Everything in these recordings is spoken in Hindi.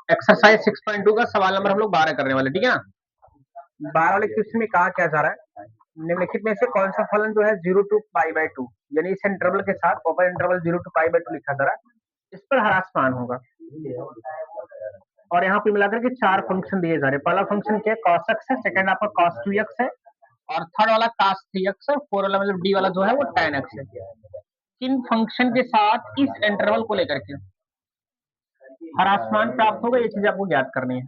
एक्सरसाइज 6.2 का सवाल नंबर हम लोग 12 करने वाले, ठीक है ना। 12 वाले क्वेश्चन में कहा क्या जा रहा है, निम्नलिखित में से कौन सा फलन जो है 0 to π/2 यानी इस इंटरवल के साथ ओपन इंटरवल 0 to π/2 लिखा जा रहा है, इस पर ह्रास मान होगा। और यहाँ पे मिलाकर के 4 फंक्शन दिए जा रहे हैं। पहला फंक्शन क्या है, cos x है, सेकंड आपका cos 2x है, और थर्ड वाला cos 3x है, फोर वाला मतलब डी वाला जो है वो tan x है। किन फंक्शन के साथ इस इंटरवल को लेकर के ह्रास मान प्राप्त होगा, ये चीज आपको ज्ञात करनी है,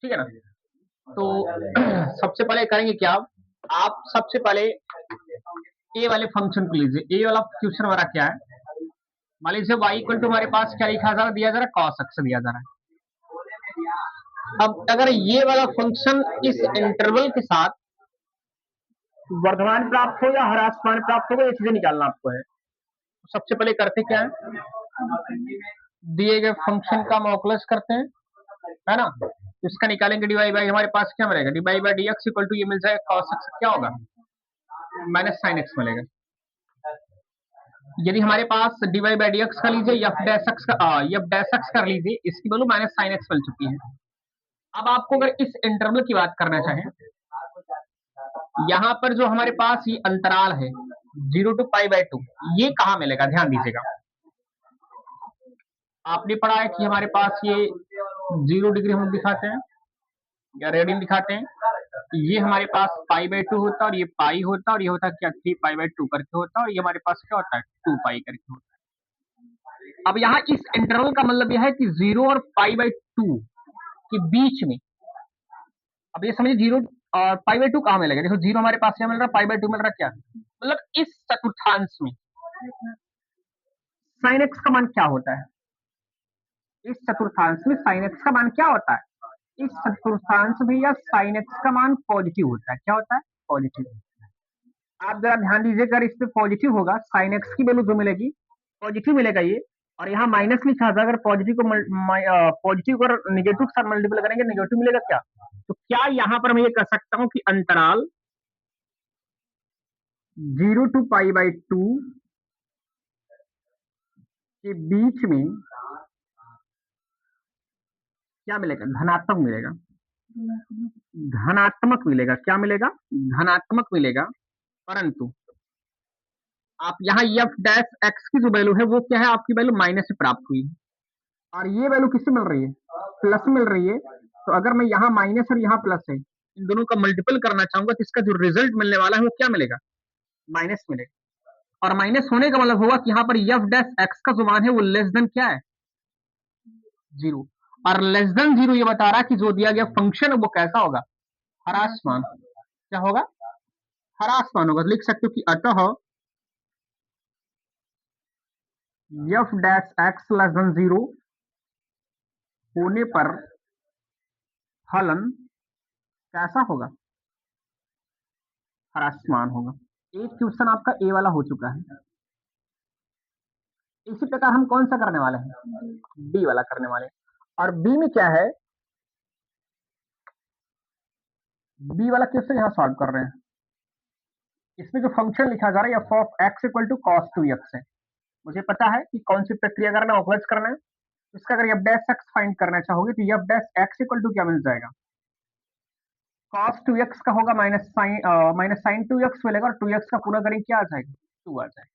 ठीक है ना। तो सबसे पहले करेंगे क्या, आप सबसे पहले ए वाले फंक्शन को लीजिए। ए वाला क्वेश्चन हमारा क्या है, मान लीजिए y इक्वल टू हमारे पास क्या लिखा जा रहा, दिया जा रहा है cos x दिया जा रहा है। अब अगर ये वाला फंक्शन इस इंटरवल के साथ वर्धमान प्राप्त हो या ह्रास मान प्राप्त होगा, ये चीजें निकालना आपको है। तो सबसे पहले करते क्या है, दिए गए फंक्शन का मॉडुलस करते हैं, है ना। तो इसका निकालेंगे डी वाई बाई, हमारे पास क्या मिलेगा, D Y by D X equal to ये मिल जाएगा cos x, क्या होगा माइनस साइन एक्स मिलेगा। यदि हमारे पास d Y by D x का लीजिए, एफ डैश एक्स का एफ डैश एक्स कर लीजिए, इसकी वैल्यू माइनस साइन एक्स मिल चुकी है। अब आपको अगर इस इंटरवल की बात करना चाहें, यहां पर जो हमारे पास ये अंतराल है 0 to π/2, ये कहां मिलेगा, ध्यान दीजिएगा। आपने पढ़ा है कि हमारे पास ये 0 डिग्री हम दिखाते हैं या रेडियन दिखाते हैं, ये हमारे पास π/2 होता है, और ये पाई होता है, और ये होता है क्या 3π/2 करके होता है, और ये हमारे पास क्या होता है 2π करके होता है। अब यहाँ इस इंटरवल का मतलब यह है कि 0 और π/2 के बीच में, अब ये समझिए 0 और π/2 कहां मिलेगा, देखो 0 हमारे पास क्या मिल रहा है, π/2 मिल रहा है, क्या मतलब इस चतुर्थांश में साइन एक्स का मान क्या होता है, इस चतुर्थांश में साइन एक्स का मान क्या होता है, इस चतुर्थांश में या साइन एक्स का मान पॉजिटिव होता है, क्या होता है पॉजिटिव। आप जरा ध्यान दीजिए, अगर इस पे पॉजिटिव होगा, साइन एक्स की वैल्यू जो मिलेगी पॉजिटिव मिलेगा ये, और यहाँ माइनस लिखा था, अगर पॉजिटिव को पॉजिटिव और निगेटिव के साथ मल्टीपल करेंगे निगेटिव मिलेगा क्या। तो क्या यहाँ पर मैं ये कह सकता हूँ कि अंतराल 0 to π/2 के बीच में क्या मिलेगा, धनात्मक मिलेगा, धनात्मक मिलेगा, क्या मिलेगा धनात्मक मिलेगा। परंतु आप यहाँ एफ डैश एक्स की जो वैल्यू है वो क्या है, आपकी वैल्यू माइनस से प्राप्त हुई, और ये वैल्यू किससे मिल रही है, प्लस मिल रही है। तो अगर मैं यहाँ माइनस और यहाँ प्लस है, इन दोनों का मल्टीपल करना चाहूंगा, तो इसका जो रिजल्ट मिलने वाला है वो क्या मिलेगा, माइनस मिलेगा। और माइनस होने का मतलब होगा कि यहाँ पर एफ डैश एक्स का जो मान है वो लेस देन क्या है 0, और लेस देन 0 ये बता रहा है कि जो दिया गया फंक्शन है वो कैसा होगा, ह्रास मान, क्या होगा ह्रास मान होगा। लिख सकते हो कि अतः F dash x less than 0 होने पर फलन कैसा होगा, ह्रासमान होगा। एक क्वेश्चन आपका ए वाला हो चुका है। इसी प्रकार हम कौन सा करने वाले हैं, बी वाला करने वाले हैं। और बी में क्या है, बी वाला क्वेश्चन यहाँ सॉल्व कर रहे हैं। इसमें जो फंक्शन लिखा जा रहा है F of x equal to cos 2x है। मुझे पता है कि कौन सी प्रक्रिया करना है, ऑपरेट करना है। इसका अगर एफ डैश एक्स फाइंड करना चाहोगे तो f dash x equal to क्या मिल जाएगा, cos 2x का होगा माइनस साइन 2x मिलेगा, और 2x का पूरा करें क्या आ जाएगा 2 आ जाएगा।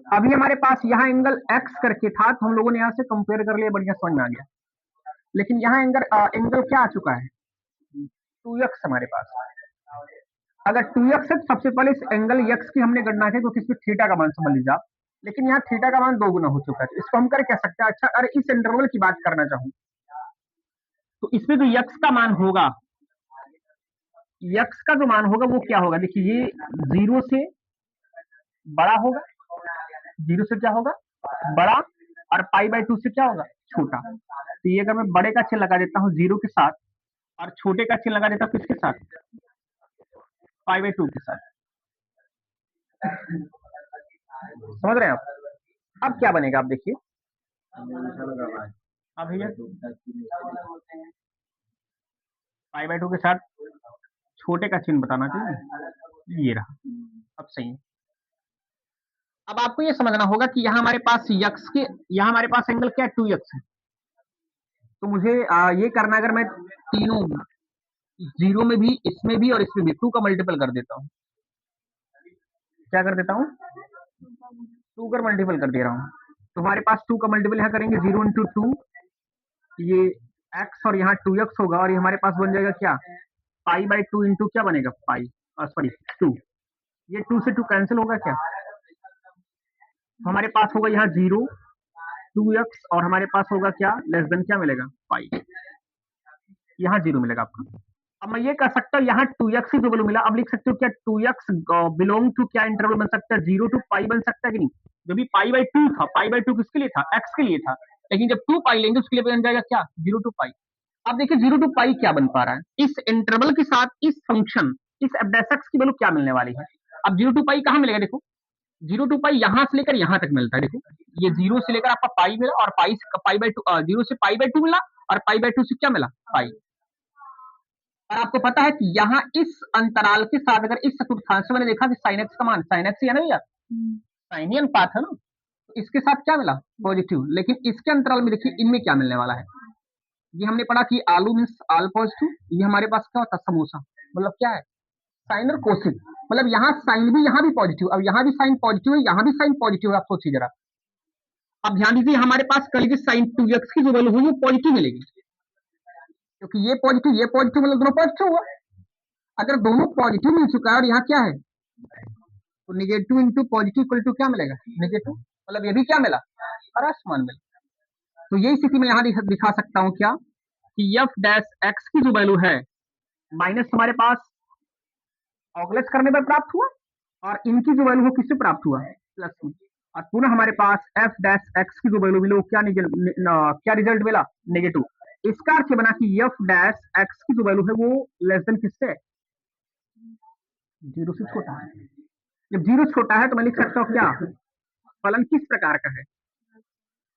अभी हमारे पास यहाँ एंगल x करके था, तो हम लोगों ने यहाँ से कंपेयर कर लिया, बढ़िया समझ में आ गया। लेकिन यहाँ एंगल क्या आ चुका है 2x हमारे पास। अगर 2x है तो सबसे पहले इस एंगल x की हमने गणना की, क्योंकि इसमें थीटा का मान समझ लीजिए आप। लेकिन यहाँ थीटा का मान 2 गुना हो चुका है, इसको हम कर कह सकते हैं। अच्छा, अरे इस इंटरवल की बात करना चाहूँ तो इसमें जो x का मान होगा, x का जो मान होगा वो क्या होगा, देखिए ये 0 से बड़ा होगा, 0 से क्या होगा बड़ा, और π/2 से क्या होगा छोटा। तो ये अगर मैं बड़े का चिन्ह लगा देता हूँ 0 के साथ, और छोटे का चिन्ह लगा देता हूँ किसके साथ, π/2 के साथ। समझ रहे हैं आप। अब क्या बनेगा, आप देखिए, अब भैया π/2 के साथ छोटे का चिन्ह बताना चाहिए, ये रहा, अब सही है। अब आपको ये समझना होगा कि यहाँ हमारे पास यक्स के, यहाँ हमारे पास एंगल क्या है, 2x है। तो मुझे ये करना, अगर मैं तीनों जीरो में भी, इसमें भी और इसमें भी 2 का मल्टीपल कर देता हूँ। क्या कर देता हूँ? 2 का मल्टीपल कर दे रहा हूँ। तो हमारे पास 2 का मल्टीपल यहाँ करेंगे, 0 इंटू 2, ये x और यहाँ 2x होगा, और ये हमारे पास बन जाएगा क्या, पाई बाई 2 इंटू क्या बनेगा, पाई, सॉरी 2। ये 2 से 2 कैंसिल होगा क्या, तो हमारे पास होगा यहाँ 0, 2x, और हमारे पास होगा क्या, लेस देन क्या मिलेगा, पाई। यहाँ 0 मिलेगा आपका। अब मैं ये कर सकता हूँ, यहाँ 2x की जो वैल्यू मिला, अब लिख सकते हो क्या, 2x बिलोंग टू क्या इंटरवल बन सकता है, 0 टू पाई बन सकता है कि नहीं। जो भी पाई बाई 2 था, पाई बाई 2 किसके लिए था, x के लिए था, लेकिन जब 2 पाई लेंगे उसके लिए बन जाएगा क्या, 0 टू पाई। अब देखिए 0 टू पाई क्या बन पा रहा है, इस इंटरवल के साथ इस फंक्शन, इस f डैश x की वैल्यू क्या मिलने वाली है। अब 0 टू पाई कहाँ मिलेगा, देखो 0 टू पाई यहाँ से लेकर यहाँ तक मिलता है। देखो ये 0 से लेकर आपका पाई मिला, और पाई से पाई बाई 2, 0 से पाई बाई 2 मिला, और पाई बाई 2 से क्या मिला, पाई। और आपको पता है कि यहाँ इस अंतराल के साथ अगर इस चतुर्थांश में मैंने देखा कि साइन एक्स का मान, साइन एक्स ही है ना भैया, साइन ही अनुपात है ना, तो इसके साथ क्या मिला, पॉजिटिव। लेकिन इसके अंतराल में देखिए इनमें क्या मिलने वाला है, ये हमने पढ़ा कि आलू मीन्स आल पॉजिटिव, ये हमारे पास क्या होता है, समोसा, मतलब क्या है, साइन और कोसिक, मतलब यहाँ साइन भी, यहाँ भी पॉजिटिव, अब यहाँ भी साइन पॉजिटिव है, यहाँ भी साइन पॉजिटिव है। आप सोचिए जरा, अब ध्यान दीजिए हमारे पास कल की साइन 2x की जो वैल्यू हुई वो पॉजिटिव मिलेगी, क्योंकि ये पॉजिटिव मतलब दोनों पॉजिटिव हुआ। अगर दोनों पॉजिटिव मिल चुका है और यहाँ क्या है, तो negative into positive equal to क्या मिलेगा, निगेटिव, मतलब ये भी क्या मिला, हरा मान मिला। तो यही स्थिति में यहाँ दिखा सकता हूँ क्या, कि एफ डैश एक्स की जो वैल्यू है, माइनस हमारे पास ऑगलेस करने पर प्राप्त हुआ, और इनकी जो वैल्यू हो किससे प्राप्त हुआ, प्लस में, और पुनः हमारे पास एफ डैश एक्स की जो वैल्यू मिली वो क्या क्या रिजल्ट मिला, नेगेटिव। इसका अर्थ बना कि एफ डैश एक्स की जो वैल्यू है वो लेस देन किससे, 0 से छोटा है। जब 0 छोटा है तो मैं लिख सकता हूँ क्या, फलन किस प्रकार का है,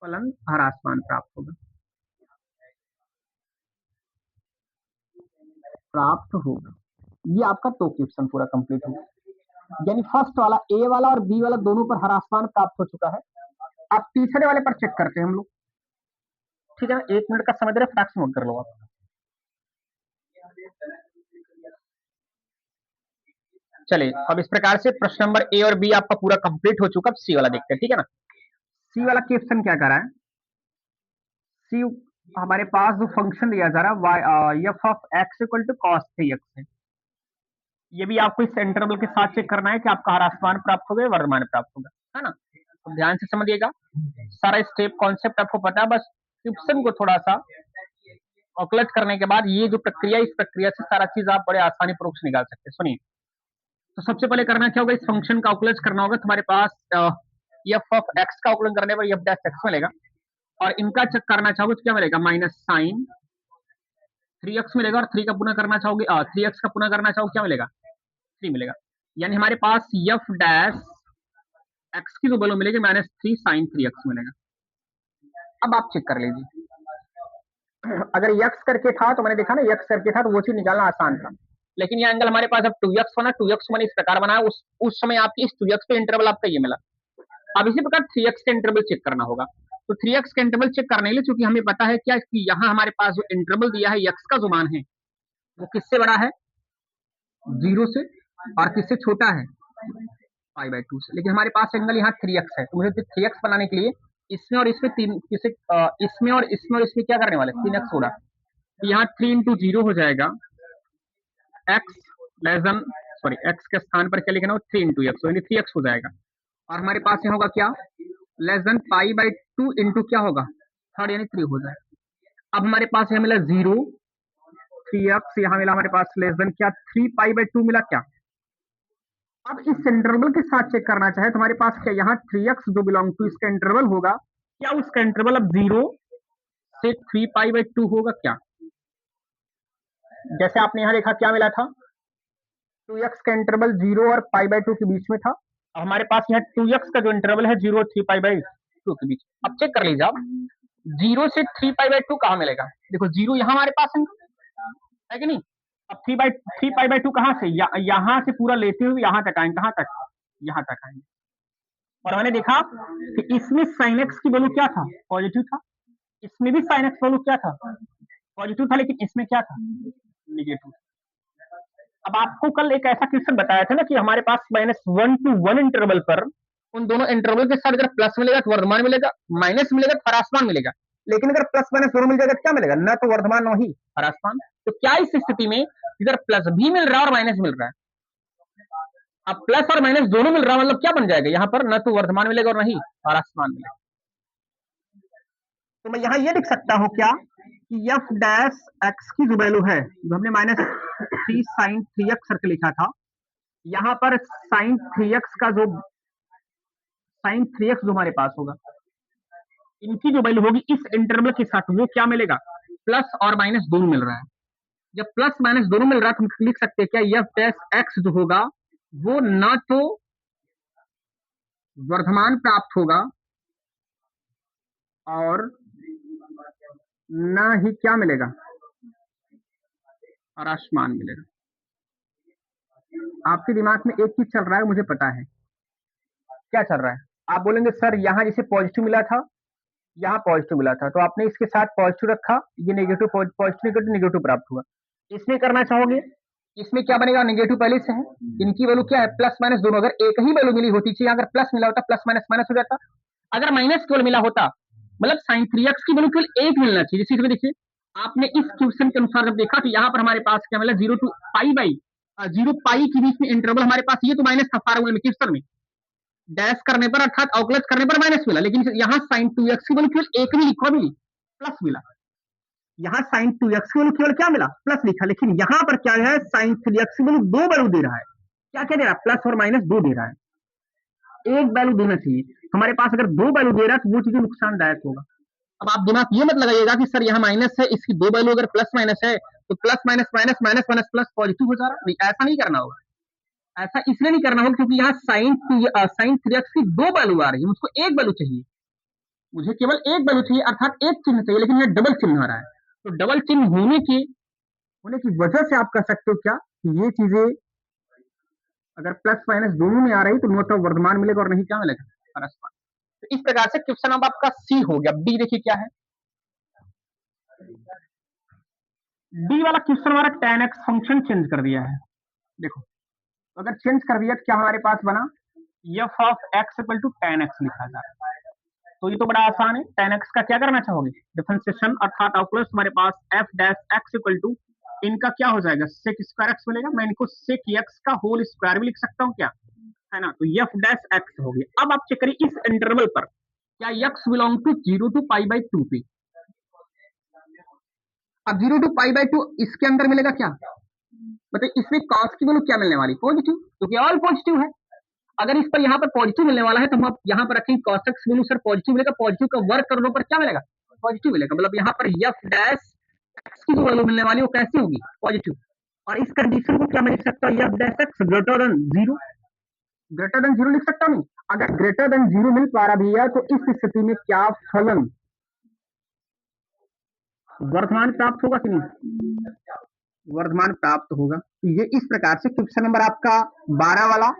फलन हरासमान प्राप्त होगा, प्राप्त होगा। ये आपका तो क्वेश्चन पूरा कंप्लीट होगा, यानी फर्स्ट वाला ए वाला और बी वाला दोनों पर हरासमान प्राप्त हो चुका है। अब तीसरे वाले पर चेक करते हैं हम लोग, ठीक है ना, 1 मिनट का समय दे रहे, फैक्स नोट कर लो आप। चलिए अब इस प्रकार से प्रश्न नंबर ए और बी आपका पूरा कंप्लीट हो चुका। अब सी वाला देखते हैं, ठीक है ना। सी वाला क्वेश्चन क्या कर रहा है, सी हमारे पास जो फंक्शन दिया जा रहा है F of x equal to cos 3x है। ये भी आपको इस इंटरवल के साथ चेक करना है कि आपका हरासमान प्राप्त हो गया, वर्धमान प्राप्त होगा, है ना। तो ध्यान से समझिएगा, सारा स्टेप कॉन्सेप्ट आपको पता है, बस क्वेश्चन को थोड़ा सा ऑकलेट करने के बाद ये जो प्रक्रिया, इस प्रक्रिया से सारा चीज आप बड़े आसानी पूर्वक से निकाल सकते हैं। सुनिए, तो सबसे पहले करना क्या होगा, इस फंक्शन का ऑकलेट करना होगा। तुम्हारे पास एफ ऑफ एक्स का ऑकलन करने पर एफ डैश एक्स मिलेगा, और इनका चेक करना चाहोगे तो क्या मिलेगा, माइनस साइन 3x मिलेगा, और 3 का पुनः करना चाहोगे, 3x का पुनः करना चाहोगे क्या मिलेगा, 3 मिलेगा। यानी हमारे पास एफ डैश एक्स की जो वैल्यू मिलेगी माइनस 3 साइन 3x मिलेगा। अब आप चेक कर लीजिए, अगर यक्स करके था तो मैंने देखा ना, यक्स करके था तो वो चीज निकालना आसान था, लेकिन ये एंगल हमारे पास अब 2x बना, 2x मैंने इस प्रकार बनाया, उस समय आपकी इस 2x पे इंटरवल आपका ये मिला। अब इसी प्रकार 3x का इंटरवल चेक करना होगा। तो 3x का इंटरवल चेक करने के लिए, चूंकि हमें पता है क्या कि यहाँ हमारे पास जो इंटरवल दिया है x का जो मान है वो किससे बड़ा है, 0 से, और किससे छोटा है, पाई बाई 2 से। लेकिन हमारे पास एंगल यहाँ 3x है, तो मुझे 3x बनाने के लिए इसमें और इसमें तीन किसे, इसमें और इसमें और इसमें क्या करने वाले, 3x होगा। तो यहाँ 3 इंटू 0 हो जाएगा, x less than, sorry x के स्थान पर क्या लिखना हो, 3 इंटू एक्स, यानी 3x हो जाएगा। और हमारे पास यहाँ होगा क्या, less than pi by 2 into क्या होगा, थर्ड, यानी 3 हो जाएगा। अब हमारे पास यहाँ मिला 0, 3x, यहाँ मिला हमारे पास लेस देन क्या, 3 पाई बाई 2 मिला क्या। अब इस इंटरवल के साथ चेक करना चाहे तो हमारे पास क्या, यहाँ 3x जो बिलोंग टू इसका इंटरवल होगा, क्या उसका इंटरवल अब 0 से 3 पाई बाई 2 होगा क्या। जैसे आपने यहाँ देखा क्या मिला था, 2x का इंटरवल 0 और पाई बाई 2 के बीच में था। अब हमारे पास यहाँ 2x का जो इंटरवल है 0 और 3 पाई बाई 2 के बीच। अब चेक कर लीजिए आप, 0 से 3 पाई बाई 2 कहाँ मिलेगा, देखो 0 यहाँ हमारे पास है कि नहीं। अब 3 पाई बाई 2 कहाँ से, यहाँ से पूरा लेते हुए यहाँ तक आएंगे, कहाँ तक, यहाँ तक आएंगे। और मैंने देखा कि इसमें sin x की वैल्यू क्या था, पॉजिटिव था, इसमें भी sin x वैल्यू क्या था, पॉजिटिव था, लेकिन इसमें क्या था, निगेटिव। अब आपको कल एक ऐसा क्वेश्चन बताया था ना कि हमारे पास -1 to 1 इंटरवल पर उन दोनों इंटरवल के साथ अगर प्लस मिलेगा तो वर्धमान मिलेगा, माइनस मिलेगा तो हरासमान मिलेगा, लेकिन अगर प्लस माइनस दोनों मिल जाएगा तो क्या मिलेगा, न तो वर्धमान न ही हरासमान। तो क्या इस स्थिति में इधर प्लस भी मिल रहा है और माइनस मिल रहा है, अब प्लस और माइनस दोनों मिल रहा है, मतलब क्या बन जाएगा यहाँ पर, न तो वर्धमान मिलेगा और न ही हरासमान मिलेगा। तो मैं यहाँ ये लिख सकता हूँ क्या कि एफ डैश एक्स की जो वैल्यू है, जो हमने -3 sin 3x करके लिखा था, यहाँ पर sin 3x का जो sin 3x जो हमारे पास होगा, इनकी जो वैल्यू होगी इस इंटरवल के साथ वो क्या मिलेगा, प्लस और माइनस दोनों मिल रहा है। जब प्लस माइनस दोनों मिल रहा है तो हम लिख सकते हैं क्या, एफ डैश एक्स जो होगा वो न तो वर्धमान प्राप्त होगा और न ही क्या मिलेगा, हरासमान मिलेगा। आपके दिमाग में एक चीज चल रहा है, मुझे पता है क्या चल रहा है। आप बोलेंगे सर यहाँ जैसे पॉजिटिव मिला था, यहाँ पॉजिटिव मिला था, तो आपने इसके साथ पॉजिटिव रखा, ये नेगेटिव, पॉजिटिव नेगेटिव नेगेटिव प्राप्त हुआ। इसमें करना चाहोगे, इसमें क्या बनेगा, नेगेटिव पहले से है, इनकी वैल्यू क्या है, प्लस माइनस दोनों, अगर एक ही वैल्यू मिली होती थी, अगर प्लस मिला होता प्लस माइनस माइनस हो जाता, अगर माइनस केवल मिला होता, मतलब sin 3x की वैल्यू केवल एक मिलना चाहिए। जैसे इसमें देखिए, आपने इस क्वेश्चन के अनुसार जब देखा तो यहाँ पर हमारे पास क्या मिला, 0 to पाई बाई 0 पाई के बीच में इंटरवल हमारे पास, ये तो माइनस था फार्मूले में, क्वेश्चन में डैश करने पर अर्थात अवकलज करने पर माइनस मिला, लेकिन यहाँ sin 2x की वैल्यू केवल एक भी लिखा, मिली प्लस मिला, यहाँ sin 2x की वैल्यू केवल क्या मिला, प्लस लिखा, लेकिन यहाँ पर क्या है, sin 3x की वैल्यू दो वैल्यू दे रहा है, क्या क्या दे रहा है, प्लस और माइनस दो दे रहा है, एक वैल्यू देना चाहिए। हमारे पास अगर दो वैल्यू दे रहा है तो वो चीजें नुकसानदायक होगा। अब आप दिमाग ये मत लगाइएगा कि सर यहाँ माइनस है, इसकी दो वैल्यू अगर प्लस माइनस है तो plus minus minus minus minus plus positive हो जा रहा है, नहीं, ऐसा नहीं करना होगा। ऐसा इसलिए नहीं करना होगा क्योंकि यहाँ sin 3x की दो वैल्यू आ रही है, मुझको एक वैल्यू चाहिए, मुझे केवल एक वैल्यू चाहिए, अर्थात एक चिन्ह चाहिए, लेकिन यहाँ डबल चिन्ह आ रहा है। तो डबल चिन्ह होने की वजह से आप कह सकते हो क्या कि ये चीजें अगर प्लस माइनस दोनों में आ रही तो नो तो वर्धमान मिलेगा और नहीं क्या मिलेगा, हरासमान। तो इस प्रकार से क्वेश्चन अब आपका सी हो गया। बी देखिए क्या है, डी वाला क्वेश्चन हमारा tan x फंक्शन चेंज कर दिया है। देखो अगर चेंज कर दिया तो क्या हमारे पास बना, f of x equal to tan x लिखा जा रहा है। तो ये तो बड़ा आसान है, tan x का क्या करना चाहोगे, डिफरेंशिएशन अर्थात अवकलज, हमारे पास f dash x equal to इनका क्या हो जाएगा, sec स्क्वायर x मिलेगा, मैं इनको sec x का होल स्क्वायर भी लिख सकता हूँ क्या, है ना, तो f डैश x हो गया। अब आप चेक करिए इस इंटरवल पर क्या x belong to 0 to pi by 2 पे, अब 0 to पाई बाई 2 इसके अंदर मिलेगा क्या, मतलब इसमें cos की वैल्यू क्या मिलने वाली, पॉजिटिव, क्योंकि ऑल पॉजिटिव है। अगर इस पर यहाँ पर पॉजिटिव मिलने वाला है तो हम यहाँ पर रखेंगे cos x value sir positive मिलेगा, पॉजिटिव का वर्क करने पर क्या मिलेगा, पॉजिटिव मिलेगा, मतलब यहाँ पर f डैश x की जो वैल्यू मिलने वाली है वो कैसी होगी, पॉजिटिव। और इस कंडीशन को क्या मैं लिख सकता हूँ, f dash x greater than 0, greater than 0 लिख सकता हूँ। अगर ग्रेटर देन 0 मिल पा रहा भैया तो इस स्थिति में क्या फलन वर्धमान प्राप्त होगा कि नहीं, वर्धमान प्राप्त होगा। तो ये इस प्रकार से क्वेश्चन नंबर आपका 12 वाला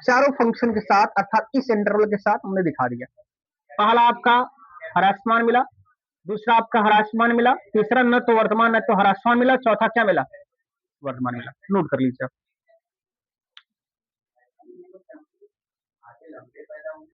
चारों फंक्शन के साथ अर्थात इस इंटरवल के साथ हमने दिखा दिया। पहला आपका हरासमान मिला, दूसरा आपका हरासमान मिला, तीसरा न तो वर्धमान न तो हरासमान मिला, चौथा क्या मिला, वर्धमान मिला। नोट कर लीजिए आप।